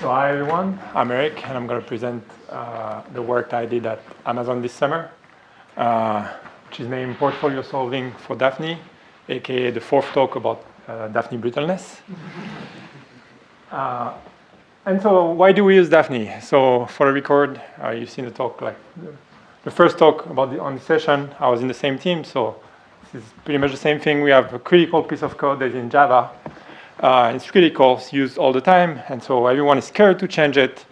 So hi everyone, I'm Eric and I'm going to present the work that I did at Amazon this summer, which is named Portfolio Solving for Dafny', aka the fourth talk about Dafny brittleness. And so why do we use Dafny'? So for the record, you've seen the talk, like the first talk about on the session, I was in the same team, so this is pretty much the same thing. We have a critical piece of code that is in Java. It's critical, it's used all the time, and so everyone is scared to change it.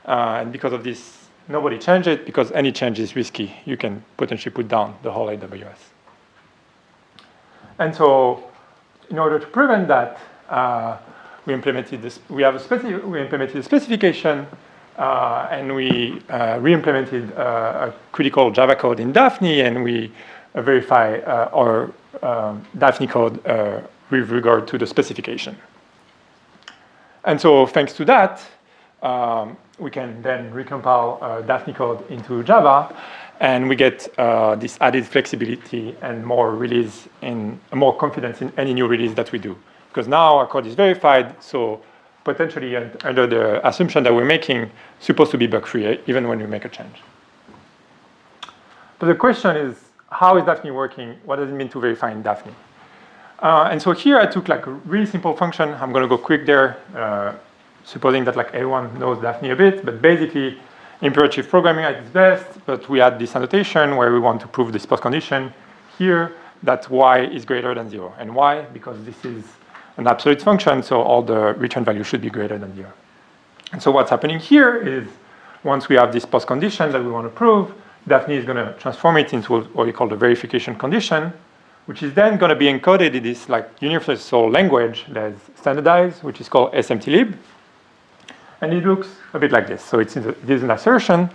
And because of this, nobody changed it, because any change is risky. You can potentially put down the whole AWS. And so in order to prevent that, we implemented this. We implemented a specification, and we re-implemented a critical Java code in Dafny', and we verify our Dafny' code with regard to the specification. And so thanks to that, we can then recompile Dafny' code into Java, and we get this added flexibility and more release and more confidence in any new release that we do. Because now our code is verified, so potentially under the assumption that we're making, supposed to be bug-free even when we make a change. But the question is, how is Dafny' working? What does it mean to verify in Dafny'? And so here I took like a really simple function. I'm going to go quick there, supposing that like everyone knows Dafny' a bit, but basically imperative programming at its best, but we add this annotation where we want to prove this postcondition here that y is greater than 0. And why? Because this is an absolute function, so all the return value should be greater than 0. And so what's happening here is once we have this postcondition that we want to prove, Dafny' is going to transform it into what we call the verification condition, which is then going to be encoded in this like universal language that is standardized, which is called SMTlib. And it looks a bit like this. So this is an assertion.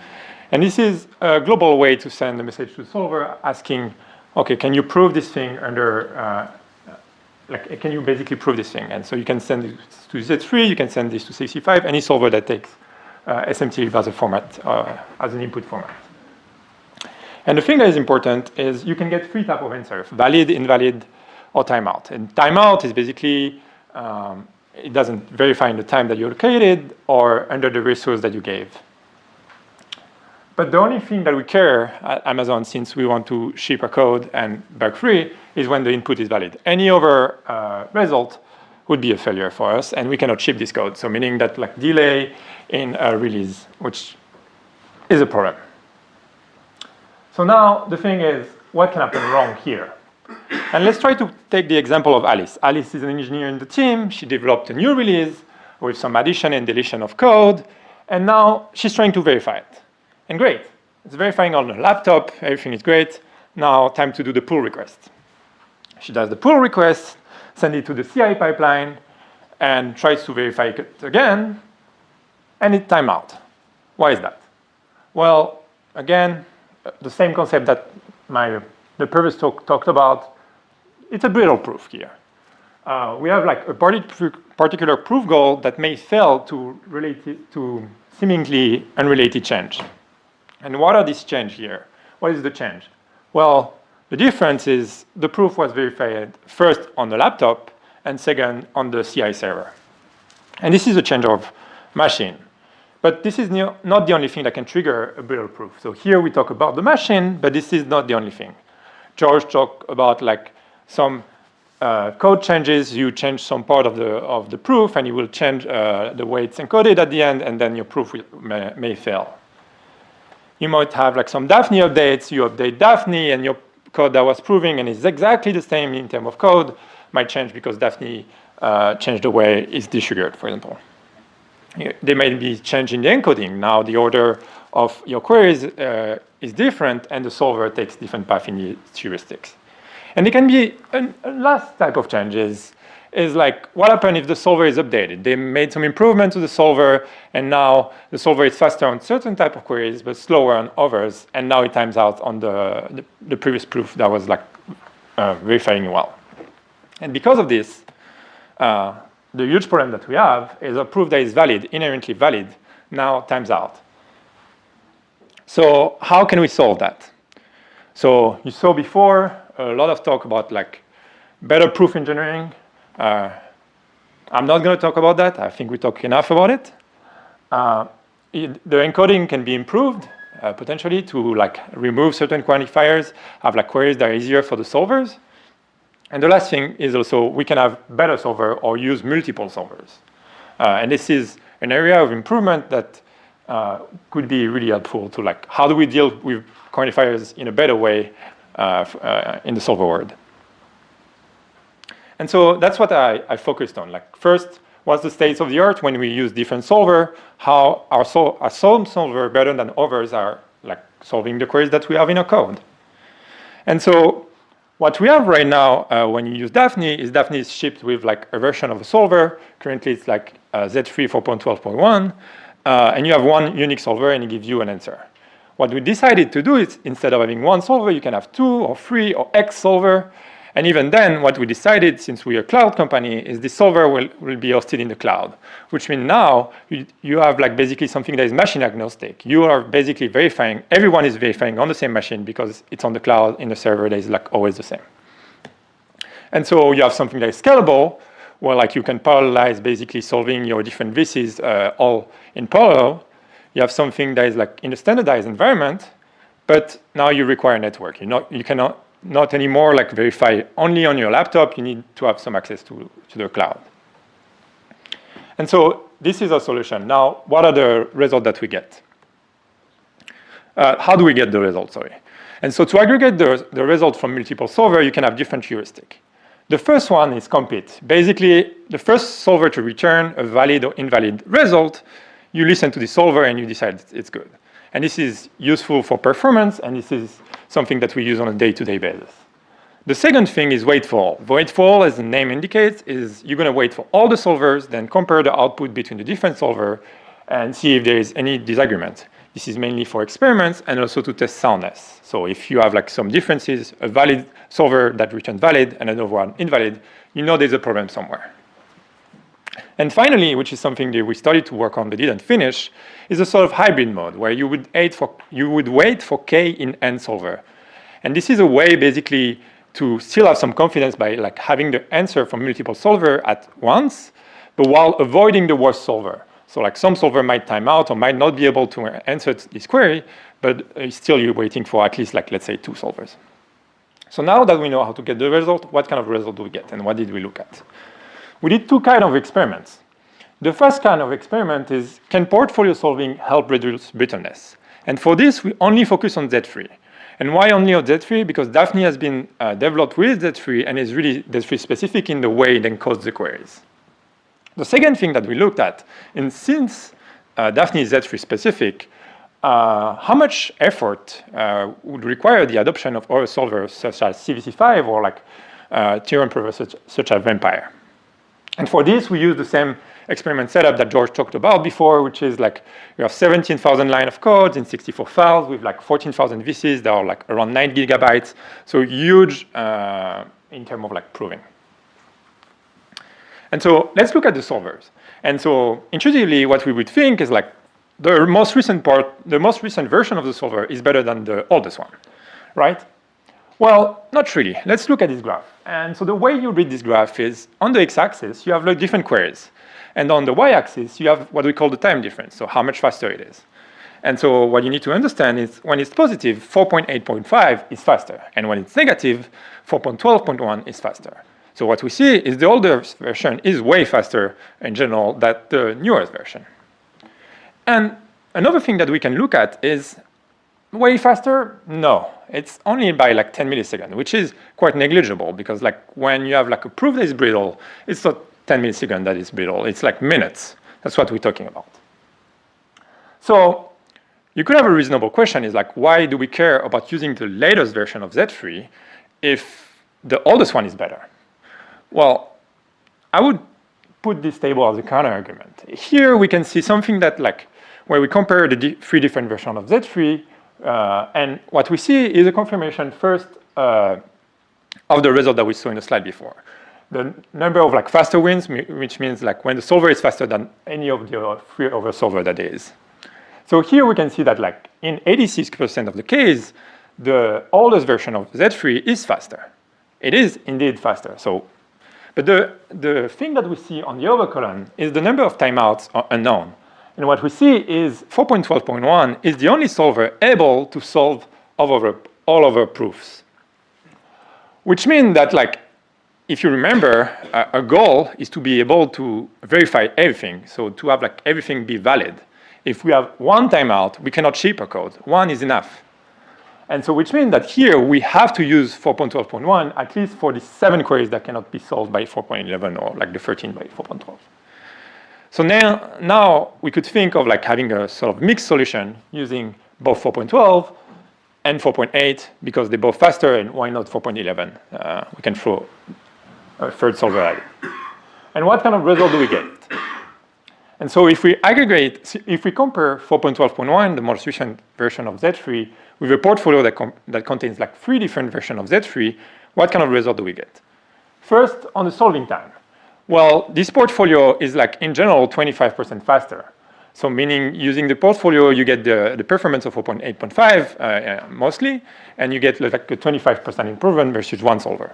And this is a global way to send a message to the solver asking, okay, can you prove this thing under, can you basically prove this thing? And so you can send it to Z3, you can send this to 65, any solver that takes SMTlib as a format, as an input format. And the thing that is important is you can get three types of answers: valid, invalid, or timeout. And timeout is basically, it doesn't verify in the time that you allocated or under the resource that you gave. But the only thing that we care at Amazon, since we want to ship our code and bug-free, is when the input is valid. Any other result would be a failure for us, and we cannot ship this code. So meaning that like delay in a release, which is a problem. So now the thing is, what can happen wrong here? And let's try to take the example of Alice. Alice is an engineer in the team. She developed a new release with some addition and deletion of code. And now she's trying to verify it. And great. It's verifying on her laptop. Everything is great. Now time to do the pull request. She does the pull request, send it to the CI pipeline, and tries to verify it again. And it times out. Why is that? Well, again, the same concept that the previous talk talked about. It's a brittle proof here. We have like a particular proof goal that may fail to relate it to seemingly unrelated change. And what are these change here? What is the change? Well, the difference is the proof was verified first on the laptop and second on the CI server. And this is a change of machine. But this is not the only thing that can trigger a brittle proof. So here we talk about the machine, but this is not the only thing. George talked about like some code changes. You change some part of the proof, and you will change the way it's encoded at the end, and then your proof may fail. You might have like some Dafny' updates. You update Dafny', and your code that was proving and is exactly the same in terms of code might change because Dafny' changed the way it's desugared, for example. There may be change in the encoding. Now the order of your queries is different, and the solver takes different path in the heuristics. And there can be a last type of changes is like what happens if the solver is updated. They made some improvement to the solver, and now the solver is faster on certain type of queries, but slower on others, and now it times out on the previous proof that was like verifying well. And because of this, the huge problem that we have is a proof that is valid, inherently valid, now times out. So how can we solve that? So you saw before a lot of talk about like better proof engineering. I'm not going to talk about that. I think we talked enough about it. the encoding can be improved potentially to like remove certain quantifiers, have like queries that are easier for the solvers. And the last thing is also we can have better solver or use multiple solvers. And this is an area of improvement that could be really helpful to like how do we deal with quantifiers in a better way in the solver world. And so that's what I focused on. Like first, what's the state of the art when we use different solver? How our some solver better than others are like solving the queries that we have in our code. And so what we have right now when you use Dafny is shipped with like a version of a solver. Currently it's like Z3 4.12.1. And you have one unique solver and it gives you an answer. What we decided to do is instead of having one solver, you can have 2 or 3 or X solver. And even then, what we decided, since we're a cloud company, is this solver will be hosted in the cloud, which means now you have like basically something that is machine agnostic. You are basically verifying, everyone is verifying on the same machine because it's on the cloud in the server that is like always the same. And so you have something that is scalable, where like you can parallelize basically solving your different VCs all in parallel. You have something that is like in a standardized environment, but now you require a network. You cannot not anymore like verify only on your laptop. You need to have some access to the cloud. And so this is our solution. Now, what are the results that we get? How do we get the results, sorry? And so to aggregate the result from multiple solver, you can have different heuristic. The first one is compete. Basically, the first solver to return a valid or invalid result, you listen to the solver and you decide it's good. And this is useful for performance, and this is something that we use on a day-to-day basis. The second thing is wait for all. Wait for all, as the name indicates, is you're going to wait for all the solvers, then compare the output between the different solver and see if there is any disagreement. This is mainly for experiments and also to test soundness. So if you have like some differences, a valid solver that returns valid and another one invalid, you know there's a problem somewhere. And finally, which is something that we started to work on but didn't finish, is a sort of hybrid mode where you would wait for k in n solver. And this is a way basically to still have some confidence by like having the answer from multiple solver at once, but while avoiding the worst solver. So like some solver might time out or might not be able to answer this query, but still you're waiting for at least like, let's say 2 solvers. So now that we know how to get the result, what kind of result do we get and what did we look at? We did 2 kinds of experiments. The first kind of experiment is, can portfolio solving help reduce brittleness? And for this, we only focus on Z3. And why only on Z3? Because Dafny has been developed with Z3 and is really Z3 specific in the way it encodes the queries. The second thing that we looked at, and since Dafny is Z3 specific, how much effort would require the adoption of other solvers such as CVC5 or like theorem provers such as Vampire? And for this, we use the same experiment setup that George talked about before, which is like we have 17,000 lines of code in 64 files with like 14,000 VCs that are like around 9 gigabytes. So huge in terms of like proving. And so let's look at the solvers. And so intuitively, what we would think is like the most recent version of the solver is better than the oldest one, right? Well, not really. Let's look at this graph. And so the way you read this graph is on the x-axis, you have like different queries. And on the y-axis, you have what we call the time difference, so how much faster it is. And so what you need to understand is when it's positive, 4.8.5 is faster. And when it's negative, 4.12.1 is faster. So what we see is the older version is way faster in general than the newest version. And another thing that we can look at is way faster? No, it's only by like 10 milliseconds, which is quite negligible because like when you have like a proof that is brittle, it's not 10 milliseconds that is brittle, it's like minutes. That's what we're talking about. So you could have a reasonable question is like, why do we care about using the latest version of Z3 if the oldest one is better? Well, I would put this table as a counter argument. Here we can see something that like, where we compare the 3 different versions of Z3, and what we see is a confirmation first of the result that we saw in the slide before. The number of like faster wins, which means like when the solver is faster than any of the 3 other solver that is. So here we can see that like in 86% of the case, the oldest version of Z3 is faster. It is indeed faster. So, but the thing that we see on the other column is the number of timeouts are unknown. And what we see is 4.12.1 is the only solver able to solve all of our proofs. Which means that, like, if you remember, our goal is to be able to verify everything, so to have like everything be valid. If we have one timeout, we cannot ship a code. One is enough. And so which means that here we have to use 4.12.1 at least for the 7 queries that cannot be solved by 4.11 or like the 13 by 4.12. So now we could think of like having a sort of mixed solution using both 4.12 and 4.8 because they're both faster, and why not 4.11? We can throw a third solver at it. And what kind of result do we get? And so if we aggregate, if we compare 4.12.1, the most recent version of Z3, with a portfolio that contains like 3 different versions of Z3, what kind of result do we get? First, on the solving time. Well, this portfolio is like, in general, 25% faster. So meaning using the portfolio, you get the performance of 4.8.5 mostly, and you get like a 25% improvement versus one solver.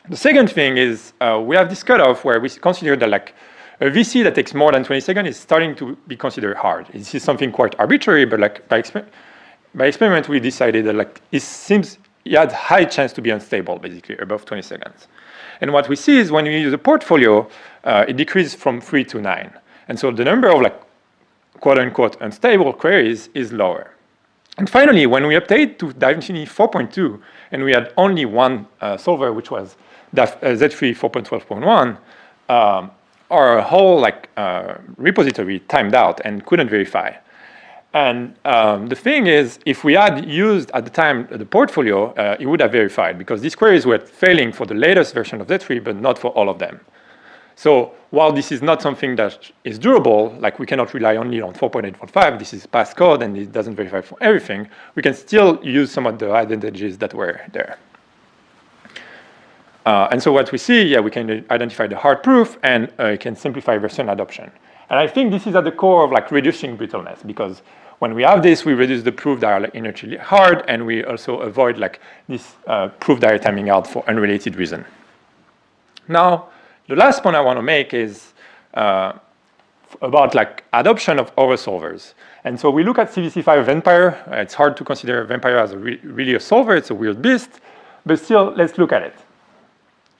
The second thing is we have this cutoff where we consider that like a VC that takes more than 20 seconds is starting to be considered hard. This is something quite arbitrary, but like by experiment, we decided that like it seems it had high chance to be unstable, basically above 20 seconds. And what we see is when we use a portfolio, it decreases from 3 to 9. And so the number of like quote unquote unstable queries is lower. And finally, when we update to Dafny 4.2, and we had only one solver, which was Z3 4.12.1, our whole like repository timed out and couldn't verify. And the thing is, if we had used at the time the portfolio, it would have verified because these queries were failing for the latest version of Z3, but not for all of them. So while this is not something that is durable, like we cannot rely only on 4.8.5, this is past code and it doesn't verify for everything, we can still use some of the advantages that were there. And so what we see, yeah, we can identify the hard proof and can simplify version adoption. And I think this is at the core of like reducing brittleness, because when we have this, we reduce the proof that are like inertially hard, and we also avoid like this proof that are timing out for unrelated reason. Now, the last point I want to make is about like adoption of oversolvers. And so we look at CVC5 Vampire. It's hard to consider Vampire as really a solver. It's a weird beast, but still, let's look at it.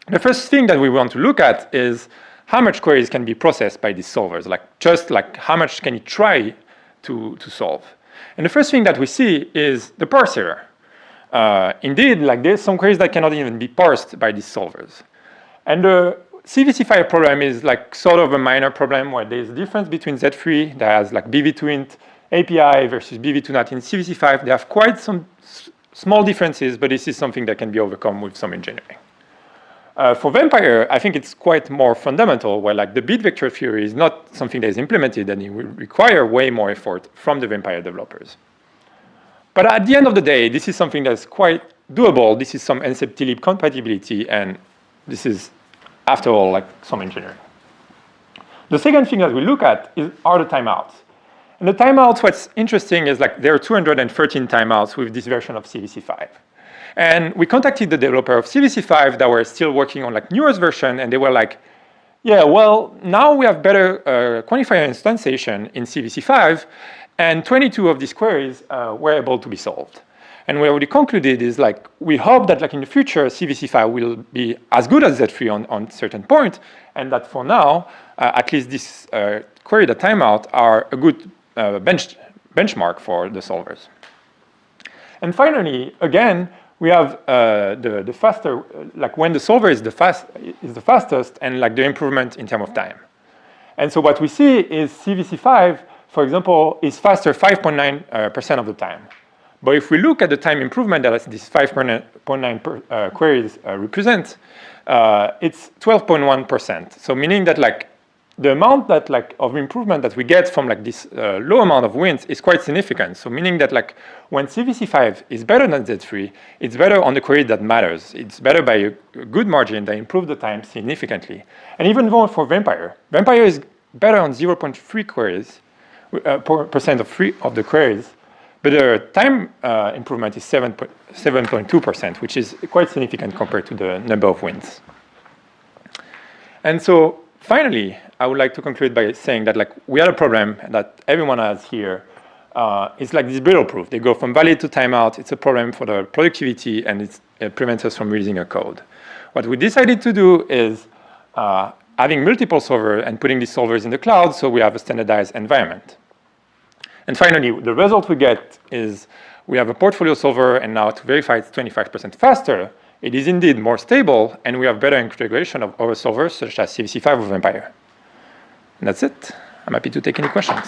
The first thing that we want to look at is how much queries can be processed by these solvers, like just like how much can it try to solve. And the first thing that we see is the parse error. Indeed, like there's some queries that cannot even be parsed by these solvers. And the CVC5 problem is like sort of a minor problem where there's a difference between Z3 that has like BV2int API versus BV2NAT in CVC5. They have quite some small differences, but this is something that can be overcome with some engineering. For Vampire, I think it's quite more fundamental, where like the bit vector theory is not something that is implemented, and it will require way more effort from the Vampire developers. But at the end of the day, this is something that's quite doable. This is some NCEP-TLib compatibility, and this is, after all, like some engineering. The second thing that we look at are the timeouts. And the timeouts, what's interesting is like there are 213 timeouts with this version of CVC5. And we contacted the developer of CVC5 that were still working on like newest version, and they were like, yeah, well, now we have better quantifier instantiation in CVC5, and 22 of these queries were able to be solved. And what we concluded is like, we hope that like in the future, CVC5 will be as good as Z3 on certain point, and that for now, at least this query, the timeout, are a good benchmark for the solvers. And finally, again, we have the faster, like when the solver is the fastest, and like the improvement in terms of time. And so what we see is CVC5, for example, is faster 5.9% of the time. But if we look at the time improvement that this 5.9 queries represent, it's 12.1%. So meaning that like the amount that like of improvement that we get from like this low amount of wins is quite significant. So meaning that like when CVC5 is better than Z3, it's better on the query that matters. It's better by a good margin that improves the time significantly. And even more for Vampire. Vampire is better on 0.3 queries, percent of the queries, but the time improvement is 7.2%, which is quite significant compared to the number of wins. And so finally, I would like to conclude by saying that like we had a problem that everyone has here. It's like this brittle proof. They go from valid to timeout. It's a problem for the productivity, and it prevents us from releasing a code. What we decided to do is having multiple solvers and putting these solvers in the cloud so we have a standardized environment. And finally, the result we get is we have a portfolio solver, and now to verify it's 25% faster, it is indeed more stable, and we have better integration of other solvers such as CVC5 or Vampire. And that's it. I'm happy to take any questions.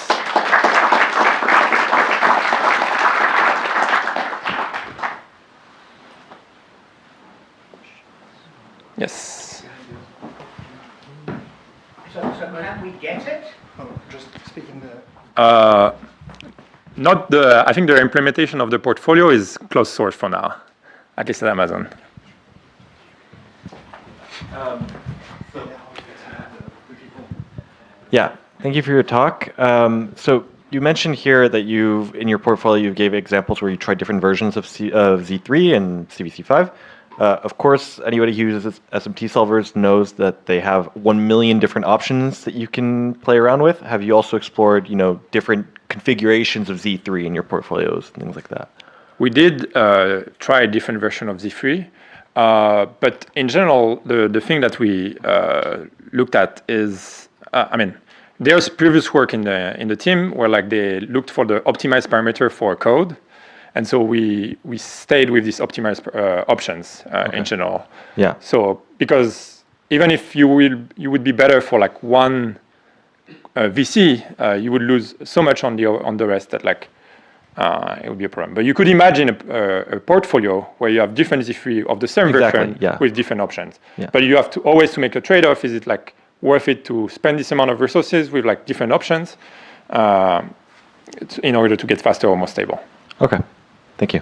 Yes. So can we get it? Oh, just speaking the. Not the. I think the implementation of the portfolio is closed source for now, at least at Amazon. Yeah, thank you for your talk. So you mentioned here that in your portfolio, you gave examples where you tried different versions of Z3 and CVC5. Of course, anybody who uses SMT solvers knows that they have 1 million different options that you can play around with. Have you also explored, different configurations of Z3 in your portfolios, things like that? We did try a different version of Z3, but in general, the thing that we looked at is, there's previous work in the team where like they looked for the optimized parameter for code. And so we stayed with these optimized options in general. Yeah. So because even if you would be better for like one VC, you would lose so much on the rest that like it would be a problem. But you could imagine a portfolio where you have different Z3 of the same version with different options. Yeah. But you have to always to make a trade-off. Is it like worth it to spend this amount of resources with like different options in order to get faster or more stable? Okay. Thank you.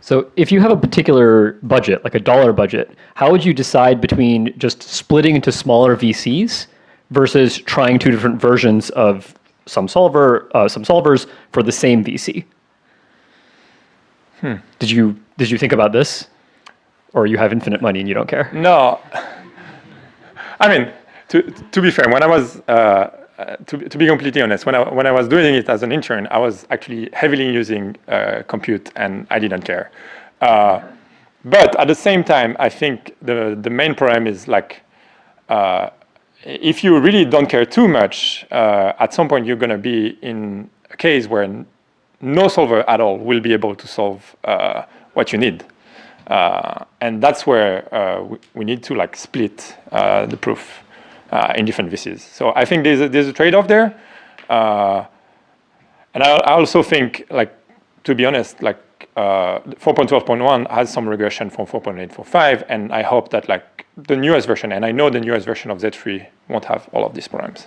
So if you have a particular budget, like a dollar budget, how would you decide between just splitting into smaller VCs versus trying two different versions of some solvers for the same VC? Did you think about this? Or you have infinite money and you don't care? No. I mean, to be fair, when I was to be completely honest, when I was doing it as an intern, I was actually heavily using compute, and I didn't care. But at the same time, I think the main problem is like, if you really don't care too much, at some point you're going to be in a case where no solver at all will be able to solve what you need. And that's where we need to like split the proof in different VCs. So I think there's a trade-off there. And I also think, like, to be honest, like 4.12.1 has some regression from 4.845, and I hope that like the newest version, and I know the newest version of Z3 won't have all of these problems.